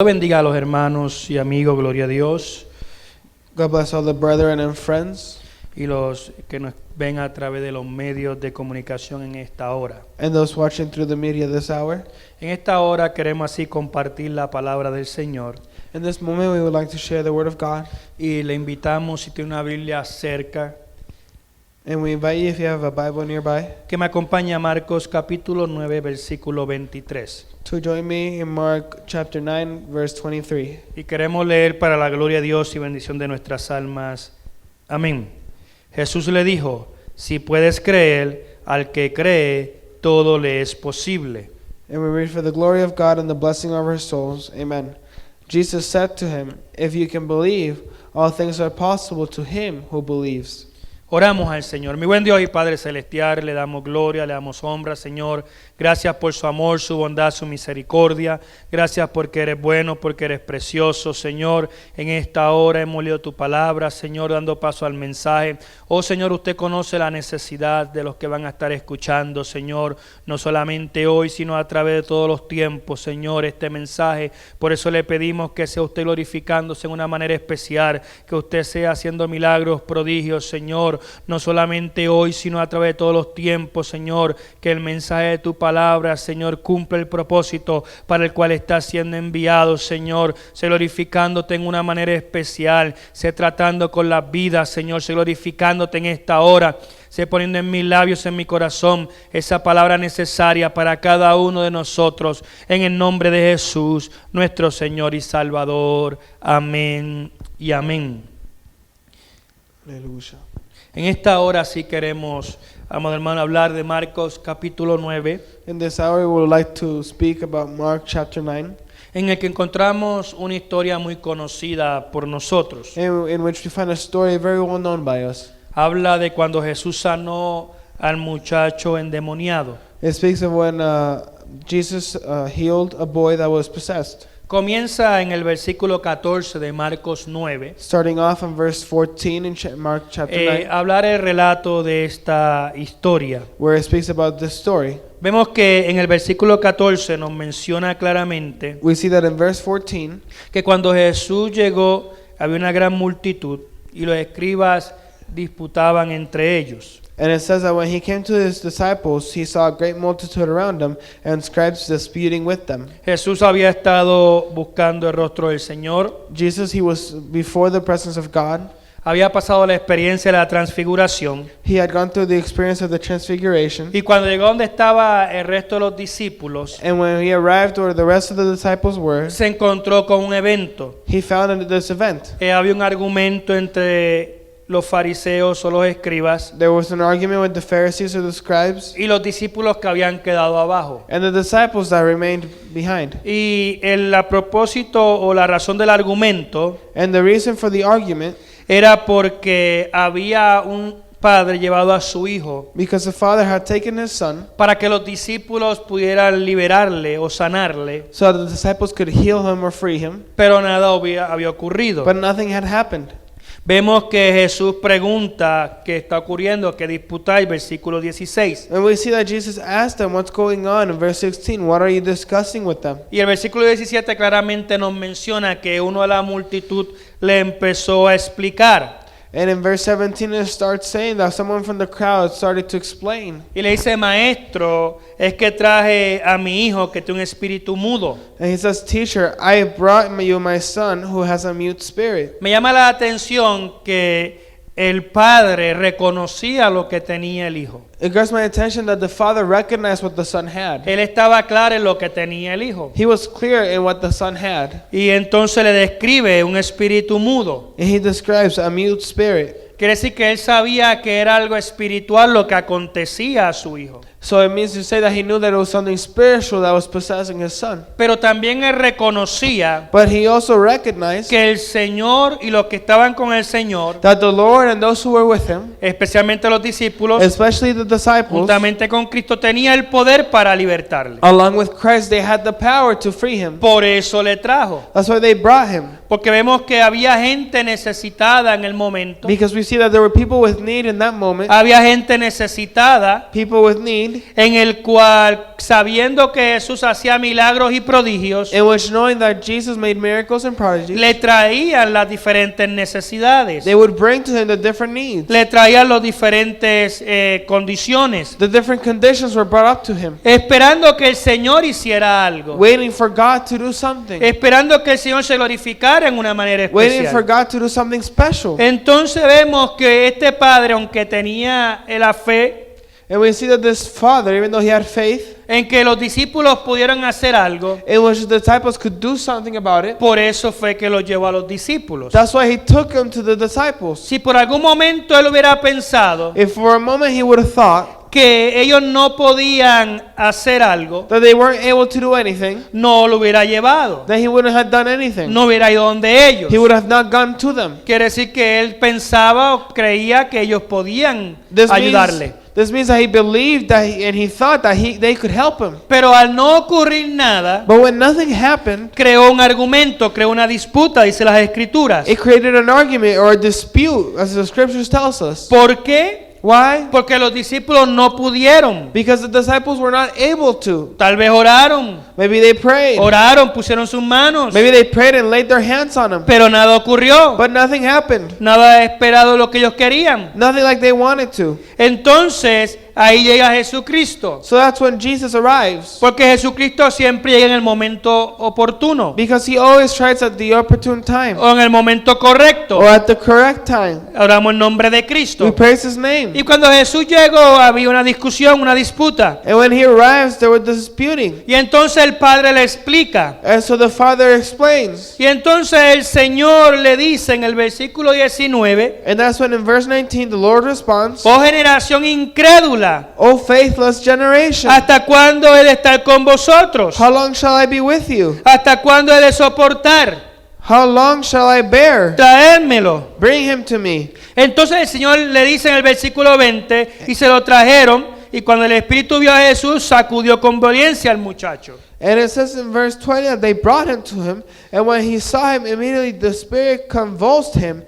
Bendiga a los hermanos y amigos, gloria a Dios, God bless all the brethren and friends y los que nos ven a través de los medios de comunicación en esta hora. and those watching through the media this hour. En esta hora queremos así compartir la palabra del Señor In this moment, we would like to share the Word of God, y le invitamos, si tiene una Biblia cerca, and we invite you, if you have a Bible nearby, que me acompañe a Marcos capítulo 9, versículo 23. to join me in Mark chapter 9, verse 23. Y queremos leer para la gloria de Dios y bendición de nuestras almas. Amén. Jesús le dijo: si puedes creer, al que cree, todo le es posible. And we read, for the glory of God and the blessing of our souls. Amen. Jesus said to him, if you can believe, all things are possible to him who believes. Oramos al Señor. Mi buen Dios y Padre Celestial, le damos gloria, le damos honra, Señor. Gracias por su amor, su bondad, su misericordia. Gracias porque eres bueno, porque eres precioso, Señor. En esta hora hemos leído tu palabra, Señor, dando paso al mensaje. Oh, Señor, usted conoce la necesidad de los que van a estar escuchando, Señor. No solamente hoy, sino a través de todos los tiempos, Señor, este mensaje. Por eso le pedimos que sea usted glorificándose en una manera especial, que usted sea haciendo milagros, prodigios, Señor. No solamente hoy, sino a través de todos los tiempos, Señor, que el mensaje de tu palabra, Señor, cumple el propósito para el cual está siendo enviado, Señor, se glorificándote en una manera especial, se tratando con la vida, Señor, se glorificándote en esta hora, se poniendo en mis labios, en mi corazón, esa palabra necesaria para cada uno de nosotros, en el nombre de Jesús, nuestro Señor y Salvador. Amén y amén. Aleluya. En esta hora sí queremos, amado hermano, hablar de Marcos capítulo 9, In this hour, we would like to speak about Mark chapter 9, en el que encontramos una historia muy conocida por nosotros. in which we find a story very well known by us. Habla de cuando Jesús sanó al muchacho endemoniado. It speaks of when Jesus healed a boy that was possessed. Comienza en el versículo 14 de Marcos 9. Starting off in verse 14 in Mark chapter 9, Hablar el relato de esta historia. where it speaks about this story. Vemos que en el versículo 14 nos menciona claramente We see that in verse 14, que cuando Jesús llegó había una gran multitud y los escribas disputaban entre ellos. and it says that when he came to his disciples, he saw a great multitude around him, and scribes disputing with them. Jesús había estado buscando el rostro del Señor, Jesus, he was before the presence of God. había pasado la experiencia de la transfiguración He had gone through the experience of the transfiguration. y cuando llegó donde estaba el resto de los discípulos, And when he arrived where the rest of the disciples were, se encontró con un evento. he found in this event Había un argumento entre los fariseos o los escribas there was an argument with the Pharisees or the scribes y los discípulos que habían quedado abajo. and the disciples that remained behind. Y el a propósito o la razón del argumento And the reason for the argument, era porque había un padre llevado a su hijo because the father had taken his son para que los discípulos pudieran liberarle o sanarle, so that the disciples could heal him or free him, pero nada había ocurrido. but nothing had happened. Vemos que Jesús pregunta qué está ocurriendo, qué disputáis, versículo 16. And we see that Jesus asked them what's going on in verse 16. What are you discussing with them? Y el versículo 17 claramente nos menciona que uno de la multitud le empezó a explicar. And in verse 17 it starts saying that someone from the crowd started to explain. Y le dice: maestro, es que traje a mi hijo que tiene un espíritu mudo. And he says, teacher, I brought you my son who has a mute spirit. Me llama la atención que el padre reconocía lo que tenía el hijo. It grabs my attention that the father recognized what the son had. Él estaba claro en lo que tenía el hijo. He was clear in what the son had. Y entonces le describe un espíritu mudo. And he describes a mute spirit. Quiere decir que él sabía que era algo espiritual lo que acontecía a su hijo. So it means to say that he knew that it was something spiritual that was possessing his son. Pero también él reconocía But he also recognized que el Señor y los que estaban con el Señor, that the Lord and those who were with him, especialmente los discípulos, especially the disciples, juntamente con Cristo, tenía el poder para libertarle. along with Christ, they had the power to free him. Por eso le trajo. That's why they brought him. Porque vemos que había gente necesitada en el momento. Because we see that there were people with need in that moment. Había gente necesitada People with need. feed, en el cual, sabiendo que Jesús hacía milagros y prodigios, in which knowing that Jesus made miracles and prodigies, le traían las diferentes necesidades, they would bring to him the different needs. le traían las diferentes condiciones, The different conditions were brought up to him, esperando que el Señor hiciera algo, waiting for God to do something, esperando que el Señor se glorificara en una manera waiting for especial. God to do something special. Entonces vemos que este padre, aunque tenía la fe And we see that this father, even though he had faith, en que los discípulos pudieran hacer algo, in which the disciples could do something about it, por eso fue que lo llevó a los discípulos. that's why he took him to the disciples. Si por algún momento él hubiera pensado If for a moment he would have thought que ellos no podían hacer algo, that they weren't able to do anything, no lo hubiera llevado, then he wouldn't have done anything. no hubiera ido donde ellos. He would have not gone to them. Quiere decir que él pensaba o creía que ellos podían ayudarle. This means that he believed that and he thought that they could help him. Pero al no ocurrir nada, But when nothing happened, creó un argumento, creó una disputa, dice las Escrituras. it created an argument or a dispute, as the scriptures tells us. ¿Por qué? Why? Porque los discípulos no pudieron. Because the disciples were not able to. Tal vez oraron, Maybe they prayed. pusieron sus manos, Maybe they prayed and laid their hands on him. pero nada ocurrió. But nothing happened. Nada esperado lo que ellos querían. Nothing like they wanted to. Entonces, ahí llega Jesucristo. So that's when Jesus arrives. Porque Jesucristo siempre llega en el momento oportuno Because he always tries at the opportune time o en el momento correcto. or at the correct time. Oramos en nombre de We Cristo. praise his name. Y cuando Jesús llegó, había una discusión, una disputa. And when he arrives, they were disputing. Y entonces el Padre le explica. And so the Father explains. Y entonces el Señor le dice en el versículo 19, And that's when in verse 19 the Lord responds, oh generación incrédula, O faithless generation, ¿hasta cuándo he de estar con vosotros? how long shall I be with you? ¿Hasta cuándo he de soportar? How long shall I bear? Traédmelo. Bring him to me. Entonces el Señor le dice en el versículo 20, y se lo trajeron, y cuando el Espíritu vio a Jesús, sacudió con violencia al muchacho. And it says in verse 20 that they brought him to him, and when he saw him, immediately the Spirit convulsed him.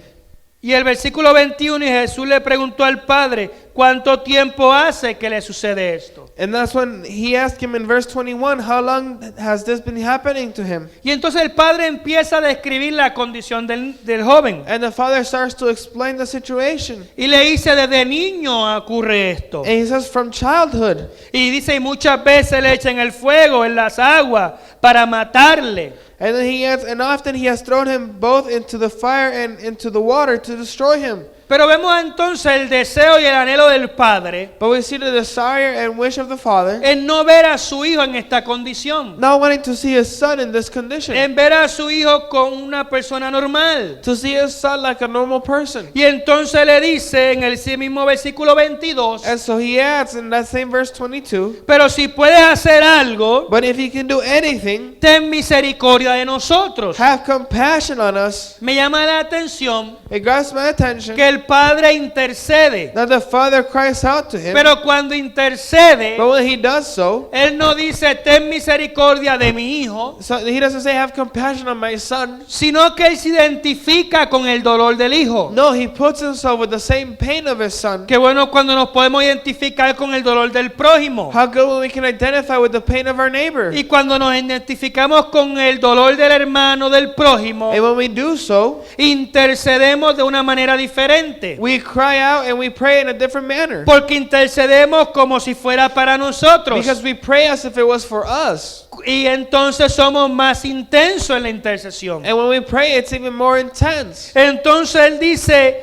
Y el versículo 21, y Jesús le preguntó al Padre, ¿cuánto tiempo hace que le sucede esto? And that's when he asked him in verse 21, how long has this been happening to him? Y entonces el Padre empieza a describir la condición del joven. And the father starts to explain the situation. Y le dice, desde niño ocurre esto. And he says, from childhood. Y dice, y muchas veces le echan el fuego, en las aguas, para matarle. And then he adds, and often he has thrown him both into the fire and into the water to destroy him. Pero vemos entonces el deseo y el anhelo del Padre But we see the desire and wish of the father, en no ver a su hijo en esta condición. not wanting to see his son in this condition, En ver a su hijo con una persona normal. to see his son like a normal person. Y entonces le dice en el mismo versículo 22, And so he adds in that same verse 22, pero si puedes hacer algo, but if he can do anything, ten misericordia de nosotros. have compassion on us. Me llama la atención It grabs my attention que el Padre intercede, that the father cries out to him, pero cuando intercede, but when he does so, él no dice ten misericordia de mi hijo, so he doesn't say have compassion on my son. sino que él se identifica con el dolor del hijo. No, he puts himself with the same pain of his son. Qué bueno cuando nos podemos identificar con el dolor del prójimo. How good when we can identify with the pain of our neighbor. Y cuando nos identificamos con el dolor del hermano del prójimo, And when we do so, intercedemos de una manera diferente. we cry out and we pray in a different manner. Porque intercedemos como si fuera para nosotros. Because we pray as if it was for us. Y entonces somos más intensos en la intercesión. And when we pray, it's even more intense. Entonces él dice,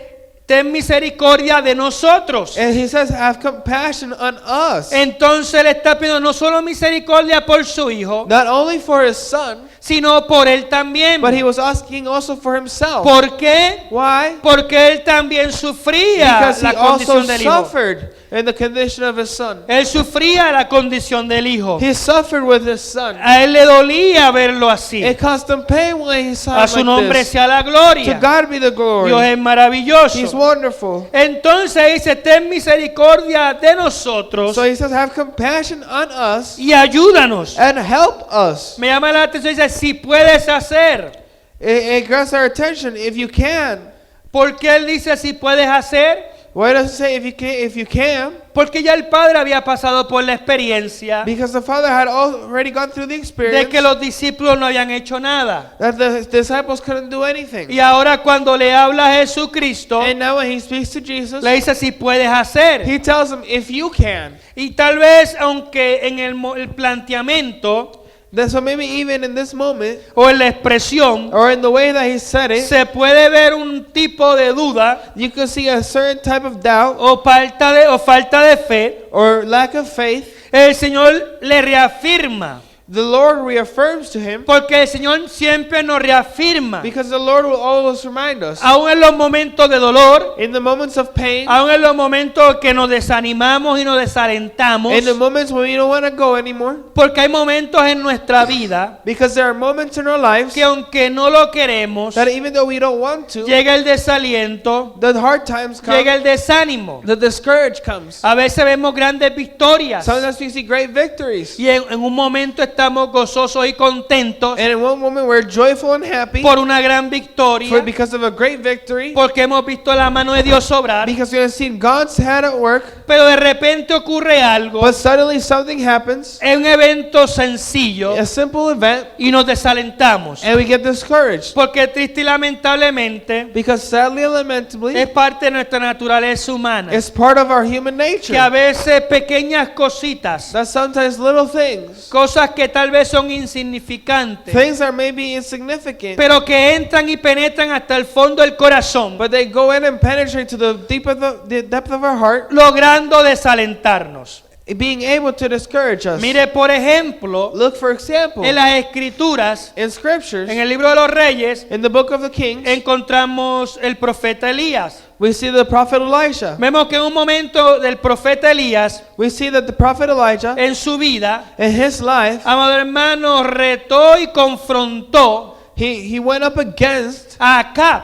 ten misericordia de nosotros. And he says, have compassion on us. Entonces él está pidiendo no solo misericordia por su hijo, Not only for his son, sino por él también. but he was asking also for himself. ¿Por qué? Why? Porque él también sufría Because he la also condición del hijo. suffered in the condition of his son. Él sufría la condición del hijo. He suffered with his son. A él le dolía verlo así. It caused him pain when he saw A su him nombre like this. sea la To gloria. God be the Dios glory. es He's maravilloso. wonderful. Entonces dice, ten misericordia de nosotros So he says, have compassion on us y ayúdanos. and help us. Me llama la atención, dice, si puedes hacer. It grabs our attention if you can. ¿Por qué él dice si puedes hacer? Why does it say if you can? Porque ya el padre había pasado por la experiencia Because the Father had already gone through the de experience que los discípulos no habían hecho nada. that the disciples couldn't do anything. Y ahora cuando le habla a Jesucristo, And now when he speaks to Jesus, le dice si puedes hacer. he tells him, if you can. Y tal vez aunque en el planteamiento So maybe even in this moment, o en la expresión or in the way that he said it, se puede ver un tipo de duda you can see a certain type of doubt o falta de fe, or lack of faith. el Señor le reafirma. The Lord reaffirms to him, Porque el Señor siempre nos reafirma. because the Lord will always remind us. Aún en los momentos de dolor, In the moments of pain, aún en los momentos que nos desanimamos y nos desalentamos, in the moments when we don't want to go anymore, porque hay momentos en nuestra vida because there are moments in our lives que aunque no lo queremos, that even though we don't want to, llega el desaliento, the hard times come, llega el desánimo. the discourage comes. A veces vemos grandes victorias Sometimes we see great victories, y en un momento estamos gozosos y contentos and in one moment we're joyful and happy por una gran victoria, because of a great victory, porque hemos visto la mano de Dios obrar, because we have seen God's hand at work. pero de repente ocurre algo, But suddenly something happens, es un evento sencillo a simple event, y nos desalentamos, and we get discouraged. porque triste y lamentablemente Because sadly and lamentably, es parte de nuestra naturaleza humana, it's part of our human nature que a veces pequeñas cositas, that sometimes little things, cosas que tal vez son insignificantes, things that may be insignificant, pero que entran y penetran hasta el fondo del corazón, but they go in and penetrate to the depth of our heart, logrando desalentarnos. being able to discourage us. Mire, por ejemplo, Look, for example, en las Escrituras, in scriptures, en el libro de los Reyes, in the book of the Kings, encontramos el profeta Elías. we see the prophet Elisha. Vemos que en un momento del profeta Elías, We see that the prophet Elijah, en su vida, in his life, amado hermano, retó y confrontó he went up against a Acab.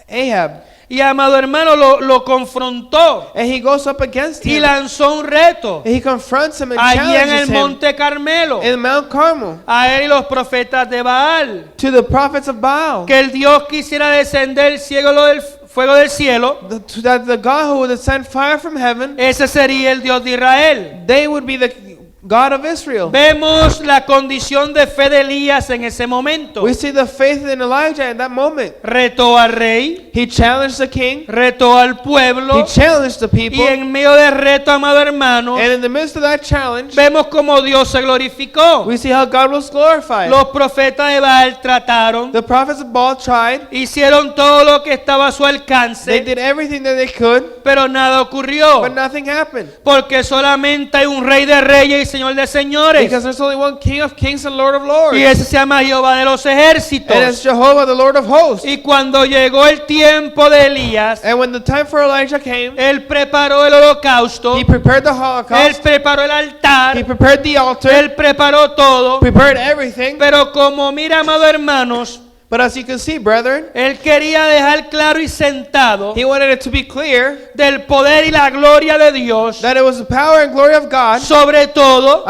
Ahab, Y amado hermano, lo confrontó and he goes up against y him. lanzó un reto He confronts him and allí en el challenges him monte Carmelo, in Mount Carmel a él y los profetas de Baal, to the prophets of Baal, que el Dios quisiera descender fuego del cielo. that the God who would send fire from heaven, Ese sería el Dios de Israel. they would be the God of Israel. Vemos la condición de fe de Elías en ese momento. We see the faith in Elijah in that moment. Retó al rey, He challenged the king, retó al he pueblo, challenged the y people, en medio del reto, amado hermano, and in the midst of that challenge, vemos como Dios se glorificó. we see how God was glorified. Los profetas de Baal trataron, The prophets of Baal tried, hicieron todo lo que estaba a su they alcance, did everything that they could, pero nada ocurrió, but nothing happened. porque solamente hay un rey de reyes y señor de señores, Because there's only one King of kings and Lord of lords, y ese se llama Jehová de los and ejércitos. it's Jehovah, the Lord of hosts. Y cuando llegó el tiempo de Elías, And when the time for Elijah came, él preparó el holocausto, he prepared the él Holocaust, preparó el he altar, prepared the altar, él preparó todo, prepared everything. pero como mira, amado hermanos, But as you can see, brethren, él quería dejar claro y sentado he wanted it to be clear del poder y la gloria de Dios that it was the power and glory of God sobre todo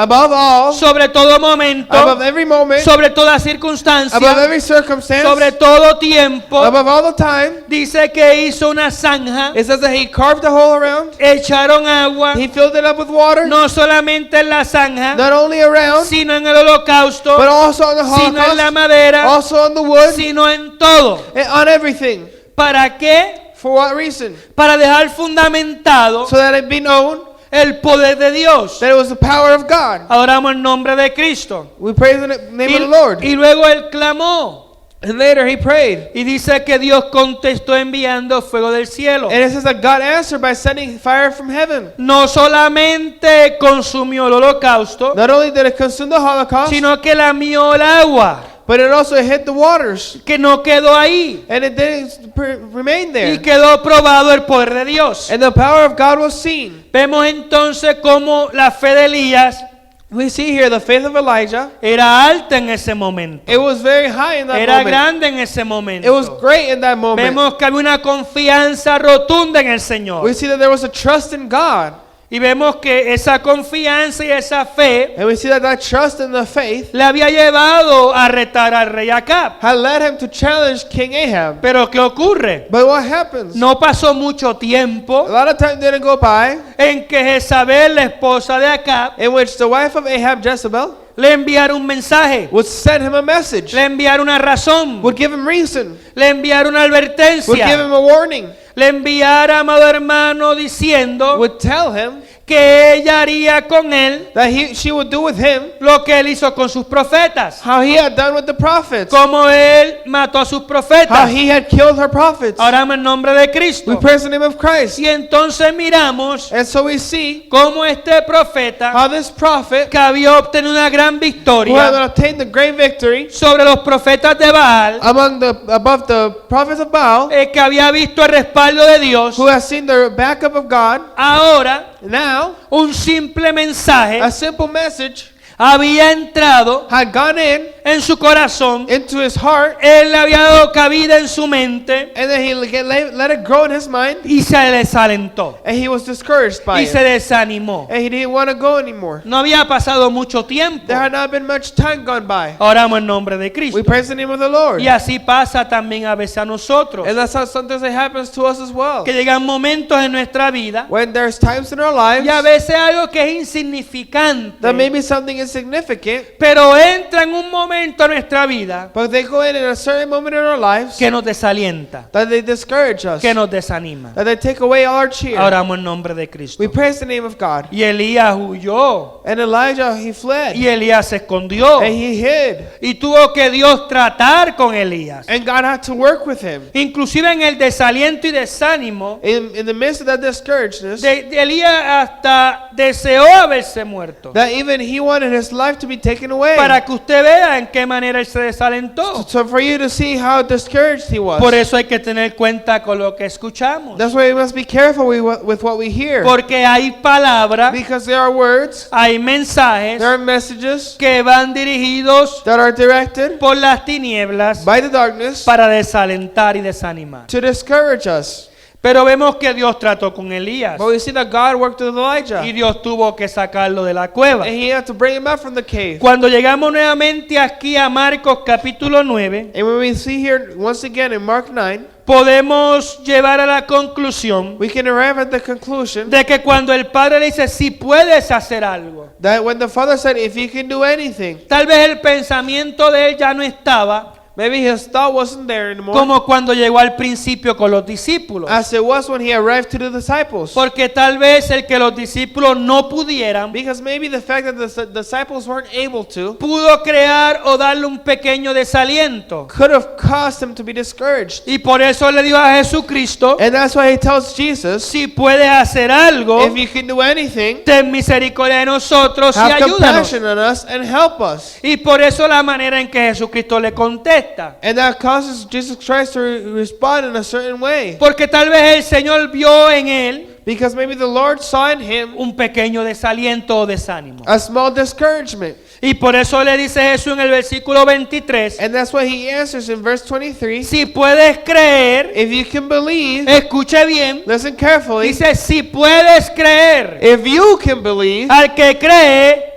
momento, above every moment, sobre toda above circunstancia, every circumstance, sobre todo tiempo. above all the time. Dice que hizo una zanja, It says that he carved a hole around, echaron agua, he filled it up with water, no solamente en la zanja, not only around, sino en el holocausto, but also on the sino en la Holocaust, madera, also on the wood, sino en todo. and on everything. ¿Para qué? For what reason? Para dejar fundamentado So that it be known el poder de Dios. that it was the power of God. Adoramos el nombre de Cristo. We praise the name of the Lord. Y luego él clamó. And later he prayed. Y dice que Dios contestó enviando fuego del cielo. And it says that God answered by sending fire from heaven. No solamente consumió el holocausto, Not only did it consume the Holocaust, sino que lamió el agua, but it also hit the waters. que no quedó ahí. And it didn't remain Y there. quedó probado el poder de Dios. And the power of God was seen. Vemos entonces cómo la fe de Elías We see here the faith of Elijah. era alta en ese momento. It was very high in that Era moment. grande en ese It was momento. great in that moment. Vemos que había una confianza rotunda en el Señor. We see that there was a trust in God. Y vemos que esa confianza y esa fe And we see that that trust and the faith le había llevado a retar al rey Acab. had led him to challenge King Ahab. Pero ¿qué ocurre? But what happens? No pasó mucho tiempo A lot of time didn't go by en que Jezabel, la esposa de Acab, in which the wife of Ahab, Jezebel, le enviara un mensaje, would send him a message, le enviara una razón, would give him reason, le enviara una would give advertencia, him a warning, le enviara, amado hermano, diciendo would tell him que ella haría con él that she would do with him lo que él hizo con sus profetas, how he had done with the prophets, como él mató a sus how profetas. he had killed her prophets. Oramos en nombre de We Cristo. praise the name of Christ. Y entonces miramos And so we see cómo este profeta, how this prophet, que había obtenido una gran who had victoria obtained the great victory sobre los profetas de Baal, above the prophets of Baal, que había visto el respaldo de Dios, who has seen the backup of God, ahora now un simple mensaje a simple message había entrado had gone en su corazón, into his heart, él le había dado cabida en su mente and then he let it grow in his mind, y se desalentó and he was discouraged by y se it, desanimó. and he didn't want to go anymore. No había pasado mucho tiempo. There had not been much time gone by. Oramos en nombre de Cristo. We praise the name of the Lord. Y así pasa también a veces a nosotros, And that's how sometimes it happens to us as well. que llegan momentos en nuestra vida When there's times in our lives y a veces algo que es insignificante, that maybe something insignificant, pero entra en un momento en nuestra vida but they go in a certain moment in our lives que nos desalienta, that they discourage us, que nos desanima. that they take away all our cheer. Oramos en nombre de Cristo. We praise the name of God. Y Elías huyó, And Elijah, he fled, y Elías se escondió, and he hid, y tuvo que Dios tratar con Elías. and God had to work with him. Inclusive en el desaliento y desánimo, In the midst of that discourageness, de Elías hasta deseó haberse muerto. that even he wanted his life to be taken away. Para que usted vea en qué manera él se desalentó. So for you to see how discouraged he was. Por eso hay que tener cuenta con lo que escuchamos. That's why we must be careful with what we hear. Porque hay palabras, Because there are words, hay mensajes there are messages que van dirigidos that are directed por las tinieblas by the darkness para desalentar y desanimar. to discourage us. Pero vemos que Dios trató con Elías But we see that God worked with Elijah, y Dios tuvo que sacarlo de la cueva. and he had to bring him out from the cave. Cuando llegamos nuevamente aquí a Marcos capítulo 9, And when we see here once again in Mark 9, podemos llevar a la conclusión we can arrive at the conclusion de que cuando el padre le dice si puedes hacer algo, that when the father said, if you can do anything, tal vez el pensamiento de él ya no estaba maybe his thought wasn't there anymore, como cuando llegó al principio con los discípulos. as it was when he arrived to the disciples. Porque tal vez el que los discípulos no pudieran Because maybe the fact that the disciples weren't able to pudo crear o darle un pequeño desaliento. could have caused him to be discouraged. Y por eso le dijo a Jesucristo, And that's why he tells Jesus, si puedes hacer algo, if you can do anything, ten misericordia de nosotros y have ayúdanos. compassion on us and help us. Y por eso la manera en que Jesucristo le contesta. And that causes Jesus Christ to respond in a certain way. Porque tal vez el Señor vio en él Because maybe the Lord saw in him un pequeño desaliento o desánimo. a small discouragement. Y por eso le dice Jesús en el versículo 23, And that's why he answers in verse 23, si puedes creer, if you can believe, escuche bien, listen carefully, dice si puedes creer, if you can believe, al que cree,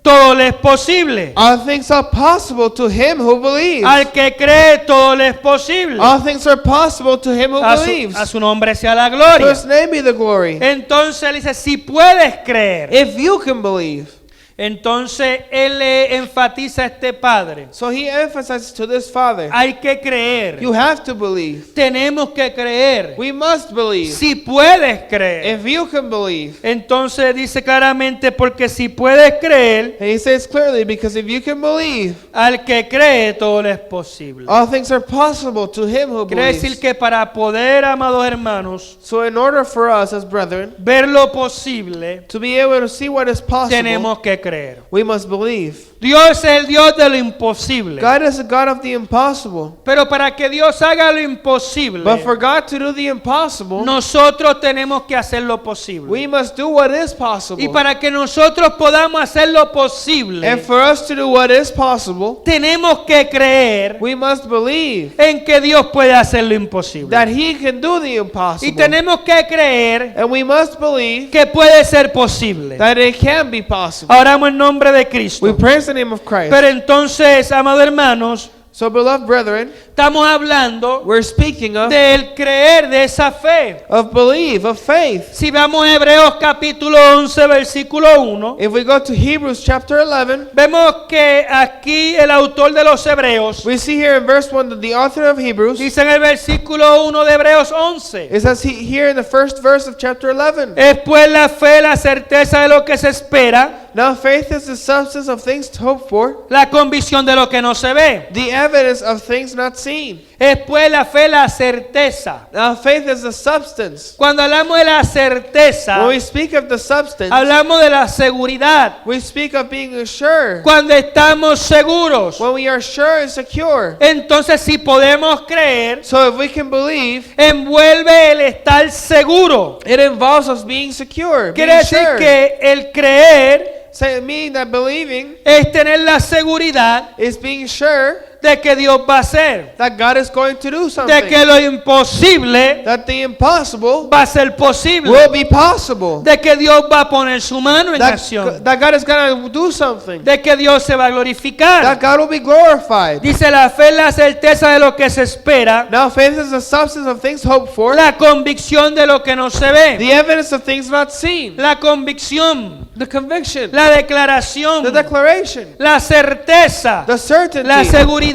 todo le es posible. all things are possible to him who believes. Al que cree, todo le es posible. All things are possible to him who A believes. su nombre sea la To gloria. his name be the glory. Entonces él dice, si puedes creer. If you can believe. Entonces él le enfatiza a este padre. So he emphasizes to this father, Hay que creer. you have to believe. Tenemos que creer. We must believe. Si puedes creer. If you can believe. Entonces dice claramente, porque si puedes creer, And he says clearly, because if you can believe, al que cree todo le es posible. all things are possible to him who Quiere decir believes. que para poder, amados hermanos, So in order for us as brethren ver lo posible, to be able to see what is possible, tenemos que creer. We must believe. Dios es el Dios de lo imposible. God is a God of the impossible. Pero para que Dios haga lo imposible, But for God to do the impossible, nosotros tenemos que hacer lo posible. we must do what is Y possible. para que nosotros podamos hacer lo posible, And for us to do what is possible, tenemos que creer we must believe en que Dios puede hacer lo imposible. that He can do the Y impossible. tenemos que creer And we must believe que puede ser posible. that it can be possible. Oramos en nombre de We Cristo. praise the name of Christ. Pero entonces, amados hermanos, So, beloved brethren, estamos hablando we're speaking del creer, de esa fe. of belief, of faith. Si vamos a Hebreos capítulo 11, versículo 1, If we go to Hebrews chapter 11, vemos que aquí el autor de los Hebreos we see here in verse 1 that the author of Hebrews, dice en el versículo 1 de Hebreos 11, it says here in the first verse of chapter 11, es pues la fe, la certeza de lo que se espera, now faith is the substance of things hoped for, la convicción de lo que no se ve. the evidence of things not seen. Es pues la fe, la certeza. Now faith is the substance. Cuando hablamos de la certeza, When we speak of the substance, hablamos de la seguridad. we speak of being assured. Cuando estamos seguros, When we are sure and secure. entonces si podemos creer, So if we can believe, envuelve el estar seguro. it involves us being secure, being Quiere decir sure. que el creer Meaning that believing es tener la seguridad is being sure de que Dios va a hacer, that God is going to do de something. que lo imposible That the impossible va a ser posible, will be possible. de que Dios va a poner su mano en acción, That God is going to do something. de que Dios se va a glorificar. That God will be glorified. Dice la fe es la certeza de lo que se espera, Now faith is the substance of things hoped for, la convicción de lo que no se ve, the evidence of things not seen, la convicción, the conviction, la declaración, the declaration, la certeza, the certainty, la seguridad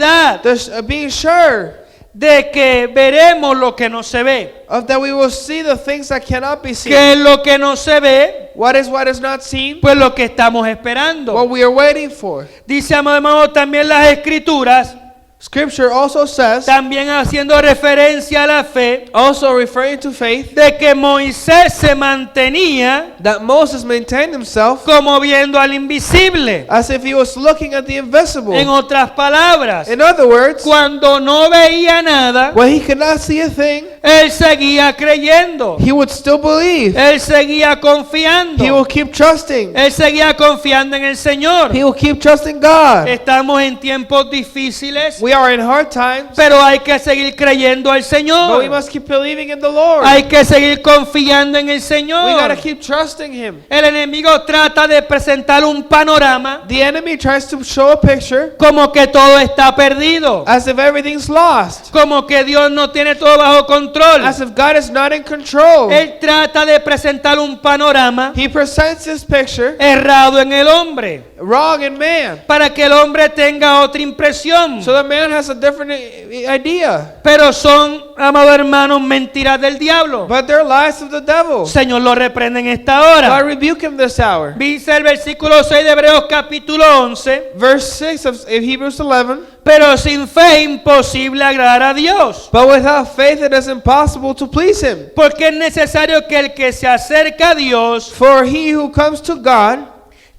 being sure de que veremos lo que no se ve. of that we will see the things that cannot be seen. ¿Qué es lo que no se ve? What is not seen? Pues lo que estamos esperando. What we are waiting for. Dice, amado hermano, también las escrituras, Scripture also says, también haciendo referencia a la fe, also referring to faith, de que Moisés se mantenía that Moses maintained himself como viendo al invisible. as if he was looking at the invisible. En otras palabras, In other words, cuando no veía nada, when he could not see a thing, él seguía creyendo, he would still believe. él seguía He will confiando, keep trusting. él seguía confiando en el Señor. He will keep trusting God. Estamos en tiempos difíciles, We are in hard times, pero hay que seguir creyendo al but we Señor. must keep believing in the Lord. Hay que seguir confiando en el We Señor. gotta keep trusting Him. El enemigo trata de presentar un panorama The enemy tries to show a picture como que todo está perdido, as if everything's lost, como que Dios no tiene todo bajo control. as if God is not in control. Él trata de presentar un panorama He presents this picture errado en el hombre, wrong in man, para que el hombre tenga otra impresión. so the man has a different idea. Pero son, amados hermanos, mentiras del diablo. But they're lies of the devil. Señor lo reprende en esta God hora. rebuke him this hour. Dice el versículo 6 de Hebreos capítulo 11, Verse 6 of Hebrews 11. pero sin fe es imposible agradar a Dios. But without faith it is impossible to please Him. Porque es necesario que el que se acerca a Dios For he who comes to God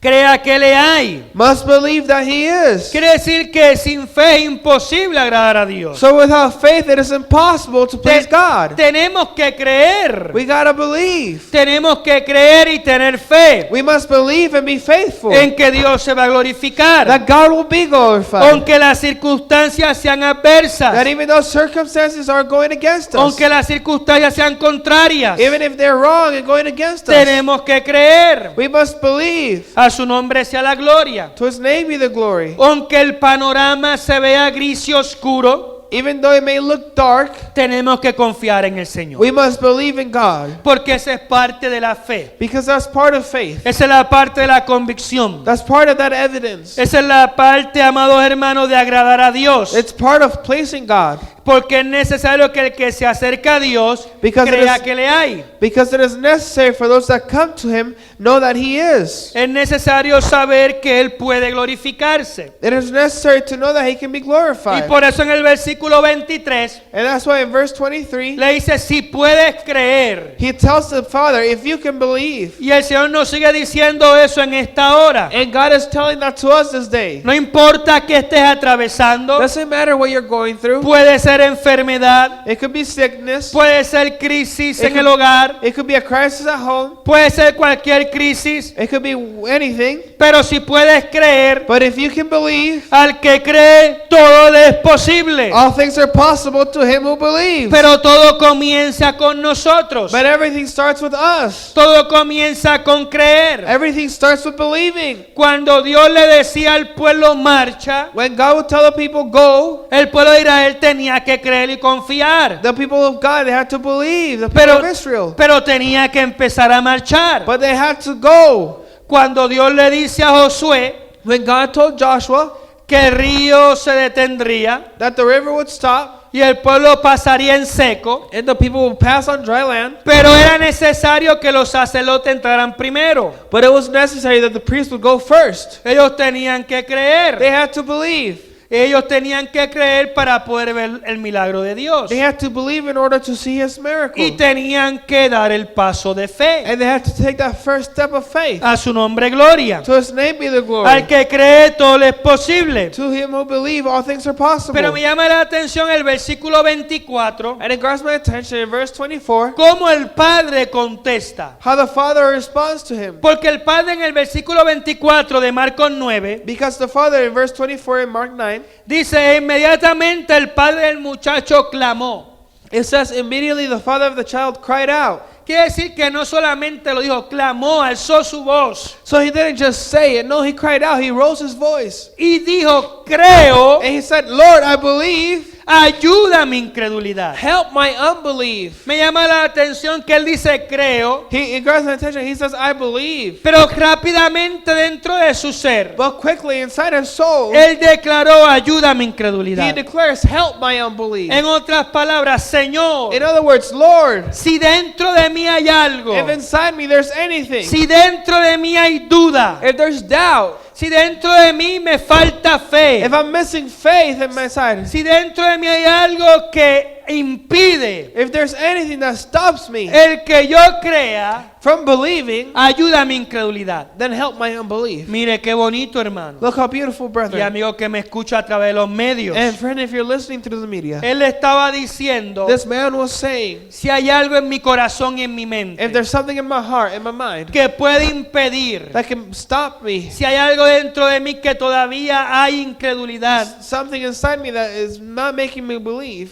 crea que le hay. must believe that He is. Quiere decir que sin fe es imposible agradar a Dios. So without faith it is impossible to please God. Tenemos que creer. We gotta believe. Tenemos que creer y tener fe We must believe and be faithful. en que Dios se va a glorificar. That God will be glorified. Aunque las circunstancias sean adversas, That even though circumstances are going against us, aunque las circunstancias sean contrarias, even if they're wrong and going against us, tenemos que creer. we must believe. A su nombre sea la gloria. To His name be the glory. Aunque el panorama se vea gris y oscuro, Even though it may look dark, tenemos que confiar en el Señor. we must believe in God. Porque esa es parte de la fe. Because that's part of faith. Esa es la parte de la convicción. That's part of that evidence. Esa es la parte, amados hermanos, de agradar a Dios. It's part of pleasing God. Porque es necesario que el que se acerca a Dios Because it crea is- que le hay. Because it is necessary for those that come to Him know that He is. Es necesario saber que Él puede glorificarse. It is necessary to know that He can be Y glorified. por eso en el versículo versículo 23, And that's why in verse 23, le dice, si puedes creer. he tells the Father, if you can believe. Y el Señor nos sigue diciendo eso en esta hora. And God is telling that to us this day. No importa qué estés atravesando, Doesn't matter what you're going through. puede ser enfermedad, It could be sickness. puede ser crisis It en could- el hogar, It could be a crisis at home. puede ser cualquier crisis, It could be anything. pero si puedes creer, But if you can believe, al que cree todo le es posible. all things are possible to him who believes. Pero todo comienza con nosotros. But everything starts with us. Todo comienza con creer. Everything starts with believing. Cuando Dios le decía al pueblo marcha, When God would tell the people go, el pueblo de Israel tenía que creer y confiar. the people of God, they had to believe. The people Pero, of Israel. pero tenía que empezar a marchar. But they had to go. Cuando Dios le dice a Josué When God told Joshua que el río se detendría that the river would stop y el pueblo pasaría en seco, and the people would pass on dry land, pero era necesario que los sacerdotes entraran primero. but it was necessary that the priests would go first. Ellos tenían que They creer. had to believe. Ellos tenían que creer para poder ver el milagro de Dios. They had to believe in order to see his miracle. Y tenían que dar el paso de fe. And they had to take that first step of faith. A su nombre gloria. To his name be the glory. Al que cree todo le es posible. To him who believe, all things are possible. Pero me llama la atención el versículo 24, And it grabs my attention in verse 24, cómo el Padre contesta. how the Father responds to him. Porque el Padre en el versículo 24 de Marcos 9 Because the Father in verse 24 in Mark 9, dice, inmediatamente el padre del muchacho clamó. it says, immediately the father of the child cried out. Quiere decir que no solamente lo dijo, clamó, alzó su voz So he didn't just say it, no, he cried out, he rose his voice. y dijo, creo, And he said, Lord, I believe, ayuda mi incredulidad. help my unbelief. Me llama la atención que él dice, creo, It grabs my attention, he says, I believe. pero rápidamente dentro de su ser, But quickly inside his soul, él declaró, ayuda mi he incredulidad. declares, help my unbelief. En otras palabras, Señor, In other words, Lord, si dentro de mí hay algo, if inside me there's anything, si dentro de mí hay duda, if there's doubt, si dentro de mí me falta fe, if I'm missing faith in my side, si dentro de mí hay algo que impide if there's anything that stops me el que yo crea, from believing, ayuda mi incredulidad. then help my unbelief. Mire qué bonito, hermano. Look how beautiful, Y brethren. amigo que me escucha a través de los medios. And friend, if you're listening through the media, Él estaba diciendo, this man was saying, si hay algo en mi corazón y en mi mente if there's something in my heart, in my mind, que puede impedir, that can stop me, si hay algo dentro de mí que todavía hay incredulidad, something inside me that is not making me believe,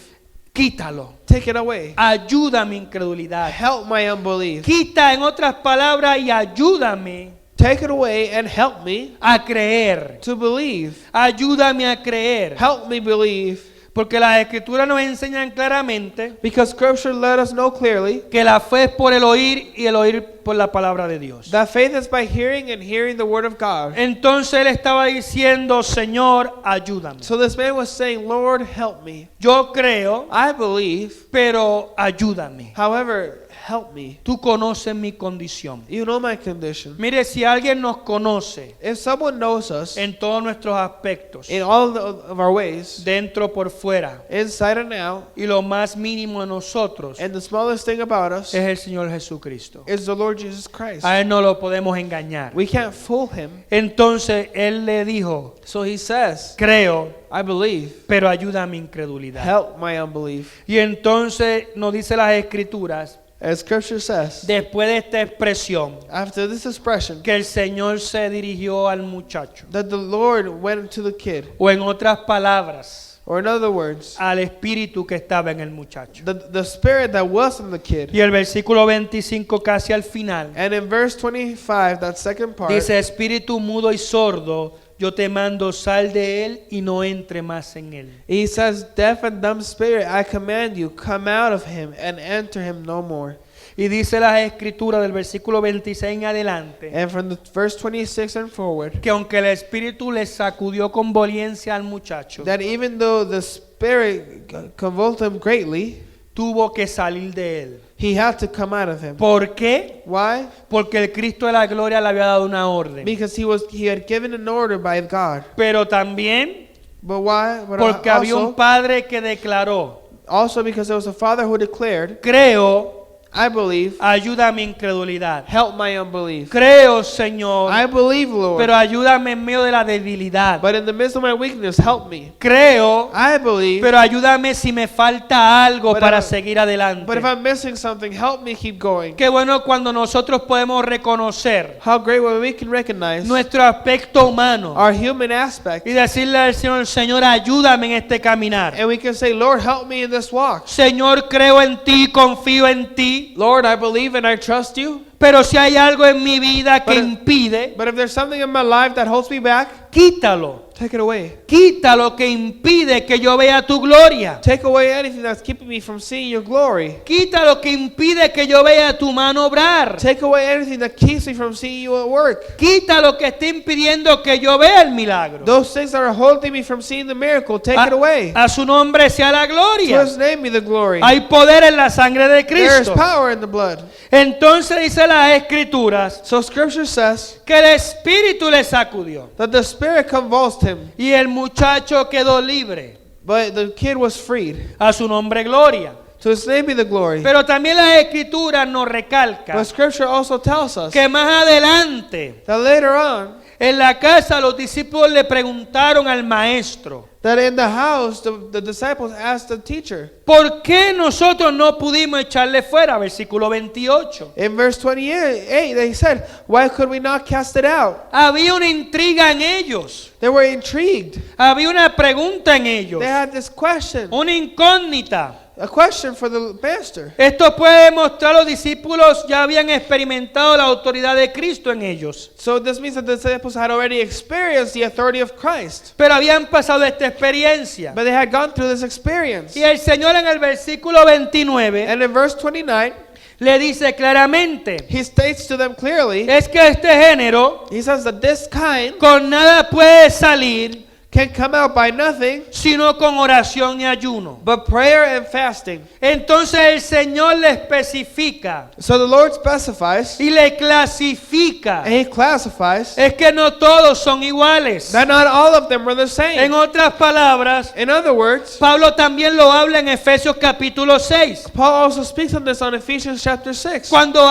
quítalo. take it away. Ayuda mi incredulidad. Help my unbelief. Quita, en otras palabras, y ayúdame Take it away and help me a creer. to believe. Ayúdame a creer. Help me believe. Porque las escrituras nos enseñan claramente Because Scripture let us know clearly que la fe es por el oír y el oír por la palabra de Dios. that faith is by hearing and hearing the word of God. Entonces él estaba diciendo, Señor, ayúdame. So this man was saying, Lord, help me. Yo creo, I believe, pero ayúdame. however, help me. Tú conoces mi condición. You know my condition. Mire, si alguien nos conoce If someone knows us en todos nuestros aspectos, in all of our ways, dentro por fuera, inside and out, y lo más mínimo de nosotros and the smallest thing about us es el Señor Jesucristo. is the Lord Jesus Christ. A él no lo podemos engañar. We can't fool him. Entonces él le dijo, So he says, creo, I believe, pero ayuda a mi incredulidad. help my unbelief. Y entonces nos dice las escrituras, As Scripture says, después de esta expresión, after this expression, que el Señor se dirigió al muchacho, that the Lord went to the kid, o en otras palabras, or in other words, al espíritu que estaba en el muchacho. the spirit that was in the kid. Y el versículo 25 casi al final And in verse 25, that second part, dice, espíritu mudo y sordo, yo te mando, sal de él y no entre más en él. he says, deaf and dumb spirit, I command you, come out of him and enter him no more. Y dice las escrituras del versículo 26 en adelante, And from the verse 26 and forward, que aunque el espíritu le sacudió con violencia al muchacho, that even though the spirit convulsed him greatly, tuvo que salir de él. he had to come out of him. ¿Por qué? Why? Porque el Cristo de la gloria le había dado una orden. Because he had given an order by God. Pero también But why? But Porque había un padre que declaró, also because there was a father who declared, creo, I believe, ayuda mi incredulidad. help my unbelief. Creo, Señor, I believe, Lord, pero ayúdame en medio de la debilidad. but in the midst of my weakness, help me. Creo, I believe, pero ayúdame si me falta algo But para I- seguir adelante. but if I'm missing something, help me keep going. Qué bueno cuando nosotros podemos reconocer How great when we can recognize nuestro aspecto humano our human aspect, y decirle al Señor, Señor, ayúdame en este caminar. and we can say, Lord, help me in this walk. Señor, creo en ti, confío en ti, Lord, I believe and I trust you. pero si hay algo en mi vida que But- impide, But if there's something in my life that holds me back, quítalo. take it away. Quita lo que impide que yo vea tu gloria. Take away anything that's keeping me from seeing your glory. Quita lo que impide que yo vea tu mano obrar. Take away anything that keeps me from seeing you at work. Quita lo que está impidiendo que yo vea el milagro. Those things that are holding me from seeing the miracle, take it away. A su nombre sea la To gloria. His name be the glory. Hay poder en la sangre de There is Cristo. power in the blood. Entonces dice las escrituras So Scripture says que el Espíritu le sacudió that the Spirit convulsed him, y el muchacho quedó libre. but the kid was freed. A su nombre gloria. To His name be the glory. Pero también las escrituras nos recalcan But Scripture also tells us que más adelante that later on, en la casa los discípulos le preguntaron al maestro, that in the house, the disciples asked the teacher. ¿por qué nosotros no pudimos echarle fuera? Versículo 28. In verse 28, they said, why could we not cast it out? Había una intriga en ellos. They were intrigued. Había una pregunta en ellos. They had this question, Una incógnita. a question for the master. Esto puede demostrar los discípulos ya habían experimentado la autoridad de Cristo en ellos. So this means that the disciples had already experienced the authority of Christ. Pero habían pasado esta experiencia. But they had gone through this experience. Y el Señor en el versículo 29 And in verse 29, le dice claramente, He states to them clearly, es que este género He says that this kind con nada puede salir can come out by nothing sino con oración y ayuno. but prayer and fasting. Entonces el Señor le especifica So the Lord specifies y le clasifica. and He classifies Es que no todos son iguales. that not all of them were the En same. otras palabras, In other words, Pablo también lo habla en Efesios capítulo 6. Paul also speaks on this on Ephesians chapter 6. Cuando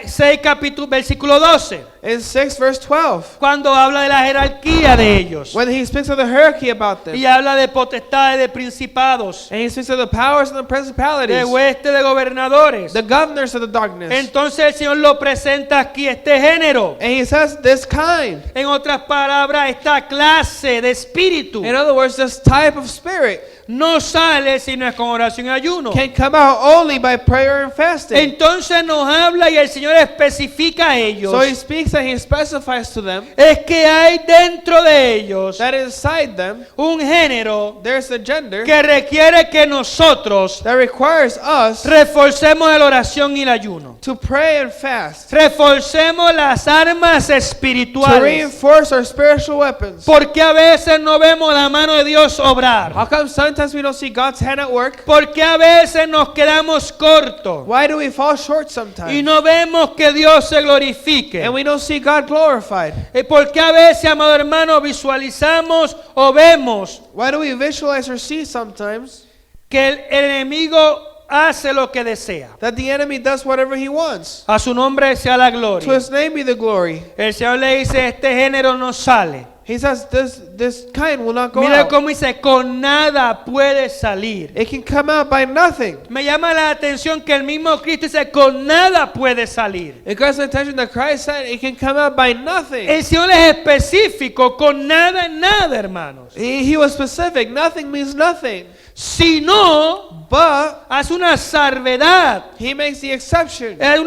6 capítulo versículo 12, In 6 verse 12, cuando habla de la jerarquía de ellos when he speaks of the hierarchy about them. y habla de potestades, de principados, And he speaks of the powers and the de principalities, huestes, de gobernadores. the governors of the darkness. Entonces el Señor lo presenta aquí, este género. And he says this kind. En otras palabras, esta clase de espíritu In other words, this type of spirit no sale si no es con oración y ayuno. can come out only by prayer and fasting. Entonces nos habla y el Señor especifica a ellos. So he speaks and he specifies to them Es que hay dentro de ellos that inside them un género there's a gender que requiere que nosotros that requires us reforcemos la oración y el ayuno. to pray and fast, Reforcemos las armas to espirituales. reinforce our spiritual weapons. Porque a veces no vemos la mano de Dios obrar. How come sometimes we don't see God's hand at work? Porque a veces nos quedamos cortos Why do we fall short y sometimes? no vemos que Dios se glorifique. And we don't see God glorified. Porque a veces, amado hermano, visualizamos o vemos Why do we visualize or see sometimes que el enemigo hace lo que desea. that the enemy does whatever he wants? A su nombre sea la To gloria. his name be the glory. El Señor le dice, este género no sale. He says this kind will not go Mira out. cómo dice, con nada puede salir. It can come out by nothing. Me llama la atención que el mismo Cristo dice, con nada puede salir. It grabs the attention that Christ said it can come out by nothing. El Señor es específico, con nada en nada, hermanos. He was specific. Nothing means nothing. Si no, But hace una salvedad. he makes the exception. Él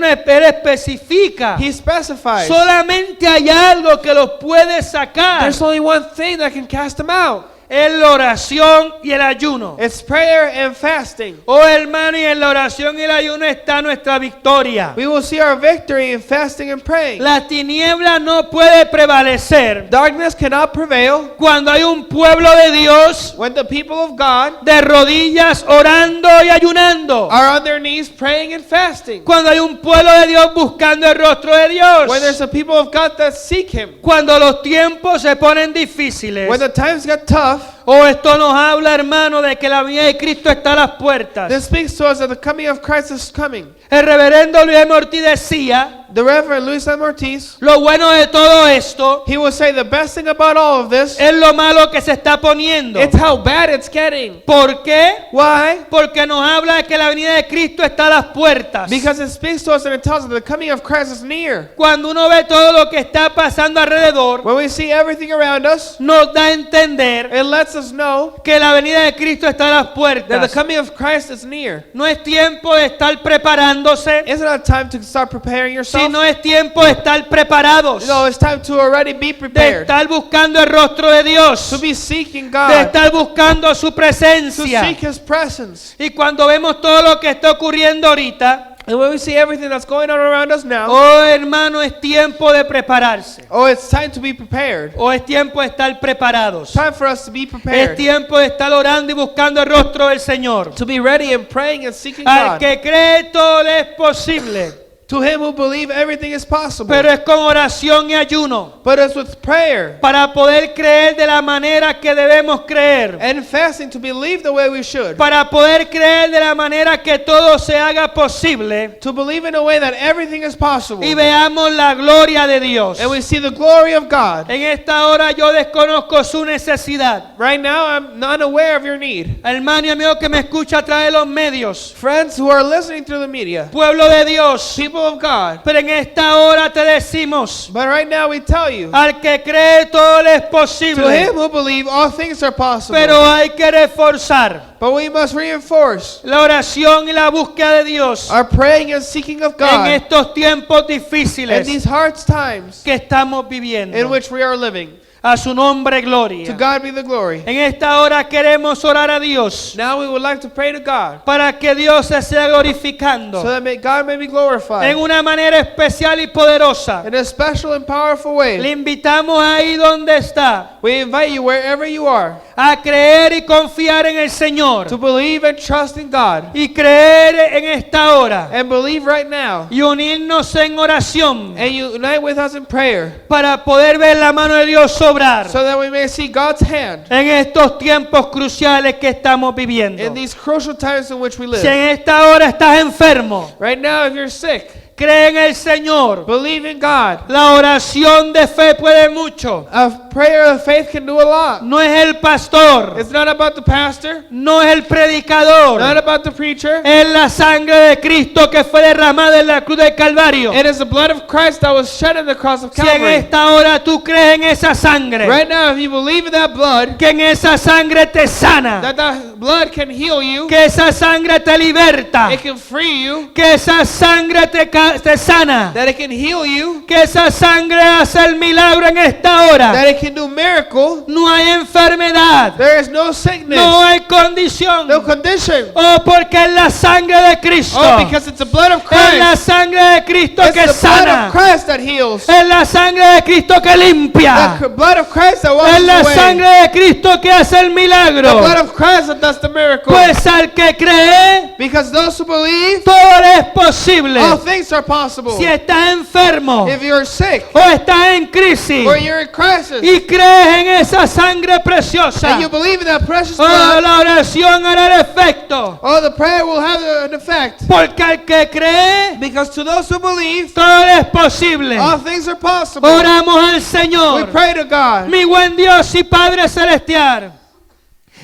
especifica. He specifies. Solamente hay algo que los puede sacar. There's only one thing that can cast them out. Es la oración y el ayuno. It's prayer and fasting. Oh hermano, y en la oración y el ayuno está nuestra victoria. We will see our victory in fasting and praying. La tiniebla no puede prevalecer Darkness cannot prevail cuando hay un pueblo de Dios when the people of God de rodillas orando y ayunando. are on their knees praying and fasting. Cuando hay un pueblo de Dios buscando el rostro de When there's Dios. a people of God that seek Him. Cuando los tiempos se ponen difíciles. When the times get tough, Oh, esto nos habla, hermano, de que la venida de Cristo está a las puertas. This speaks to us that the coming of Christ is coming. El reverendo Luis M. Ortiz decía, The Reverend Luis M. Ortiz, lo bueno de todo esto he will say the best thing about all of this, es lo malo que se está poniendo. it's how bad it's getting. ¿Por qué? Why? Porque nos habla de que la venida de Cristo está a las puertas. Because it speaks to us and it tells us that the coming of Christ is near. Cuando uno ve todo lo que está pasando alrededor, When we see everything around us, nos da a entender it lets us know que la venida de Cristo está a las that the puertas. coming of Christ is near. No es tiempo de estar preparándose, It's not time to start preparing yourself. sino es tiempo de estar preparados, No, it's time to already be de prepared. estar buscando el rostro de Dios, To be seeking de God. estar buscando su To presencia. seek His presence. Y cuando vemos todo lo que está ocurriendo ahorita, And when we see everything that's going on around us now, oh hermano, es tiempo de prepararse. oh, it's time to be prepared. O es tiempo de estar preparados. Time for us to be Es prepared. tiempo de estar orando y buscando el rostro del Señor. To be ready and praying and seeking Al God. que cree todo le es posible, To him who believe everything is possible. pero es con oración y ayuno But it's with prayer para poder creer de la manera que debemos creer, and fasting to believe the way we should. para poder creer de la manera que todo se haga posible To believe in a way that everything is possible. y veamos la gloria de Dios. And we see the glory of God. En esta hora yo desconozco su necesidad. Right now, I'm not aware of your need. Hermano y amigo que me escucha a través de los medios, Friends who are listening through the media, pueblo de Dios, people of God. pero en esta hora te decimos, But right now we tell you, al que cree todo le es to posible, him who believe all things are possible. pero hay que reforzar But we must reinforce la oración y la búsqueda de Dios our praying and seeking of en God estos tiempos in difíciles these hard times que estamos in viviendo. which we are living. A su nombre To gloria. God be the glory. En esta hora queremos orar a Dios Now we would like to pray to God para que Dios se sea glorificando so that God may be glorified en una manera especial y poderosa. in a special and powerful Le way. invitamos ahí donde está We invite you wherever you are a creer y confiar en el Señor to believe and trust in God y creer en esta hora and believe right now y unirnos en oración and unite with us in prayer para poder ver la mano de Dios obrar so that we may see God's hand en estos tiempos cruciales que estamos viviendo. in these crucial times in which we Si live. en esta hora estás enfermo, Right now, if you're sick, cree en el Señor. believe in God. La oración de fe puede mucho. A prayer of faith can do a lot. No es el pastor, It's not about the pastor, no es el predicador, not about the preacher. es la sangre de Cristo que fue derramada en la cruz del Calvario. It is the blood of Christ that was shed on the cross of Si en Calvary. esta hora tú crees en esa sangre, Right now, if you believe in that blood, que en esa sangre te sana, that blood can heal you, que esa sangre te liberta, it can free you, que esa sangre te sana, that it can heal you, que esa sangre hace el milagro en esta hora. that it can do miracle. No hay enfermedad, There is no sickness, no hay condición. no condition. Oh, porque es la sangre de Cristo. Oh, because it's the blood of Es la Christ. sangre de Cristo It's que the blood sana. of Christ that heals. Es la sangre de Cristo que limpia. The blood of Christ that Es washes la away. sangre de Cristo que hace el The milagro. blood of Christ that does the miracle. Pues al que cree, Because those who believe, todo le es posible. all things are possible. Si estás enfermo If you're sick o estás en crisis or you're in crisis y crees en esa sangre preciosa, and you believe in that precious oh, blood, la oración hará el efecto. oh, the prayer will have an effect. Porque al que cree, Because to those who believe, todo le es posible. all things are possible. Oramos al We Señor. pray to God. Mi buen Dios y Padre Celestial,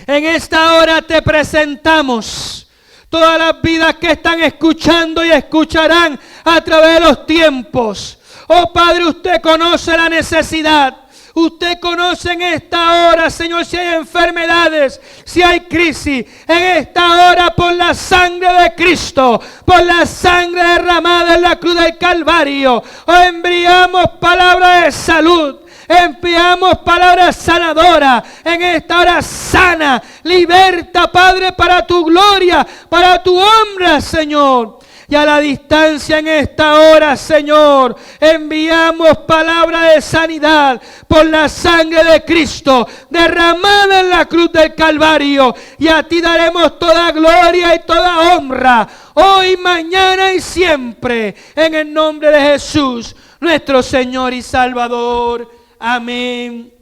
en esta hora te presentamos todas las vidas que están escuchando y escucharán a través de los tiempos. Oh Padre, usted conoce la necesidad. Usted conoce en esta hora, Señor, si hay enfermedades, si hay crisis. En esta hora, por la sangre de Cristo, por la sangre derramada en la cruz del Calvario, os enviamos palabras de salud. Enviamos palabras sanadoras en esta hora sana, liberta, Padre, para tu gloria, para tu honra, Señor. Y a la distancia en esta hora, Señor, enviamos palabras de sanidad por la sangre de Cristo derramada en la cruz del Calvario. Y a ti daremos toda gloria y toda honra, hoy, mañana y siempre, en el nombre de Jesús, nuestro Señor y Salvador. Amén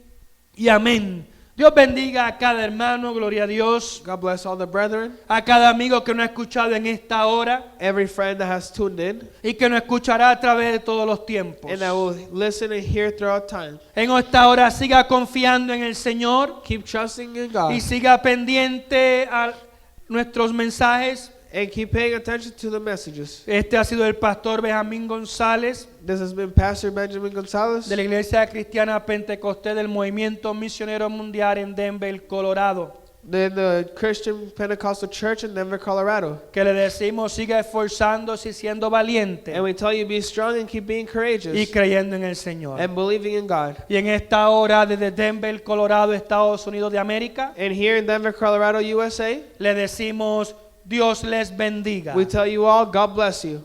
y amén. Dios bendiga a cada hermano, gloria a Dios. God bless all the brethren, A cada amigo que nos ha escuchado en esta hora every friend that has tuned in, y que nos escuchará a través de todos los tiempos. and that will listen and hear throughout time. En esta hora siga confiando en el Señor Keep trusting in God y siga pendiente a nuestros mensajes. and keep paying attention to the messages. Este ha sido el pastor Benjamín González This has been Pastor Benjamin Gonzalez de la Iglesia Cristiana Pentecostés del Movimiento Misionero Mundial en Denver, Colorado. the Christian Pentecostal Church in Denver, Colorado. Que le decimos siga esforzándose y siendo valiente And we tell you be strong and keep being y courageous creyendo en el Señor. and believing in God. Y en esta hora desde Denver, Colorado, Estados Unidos de América, And here in Denver, Colorado, USA, le decimos Dios les bendiga. we tell you all, God bless you.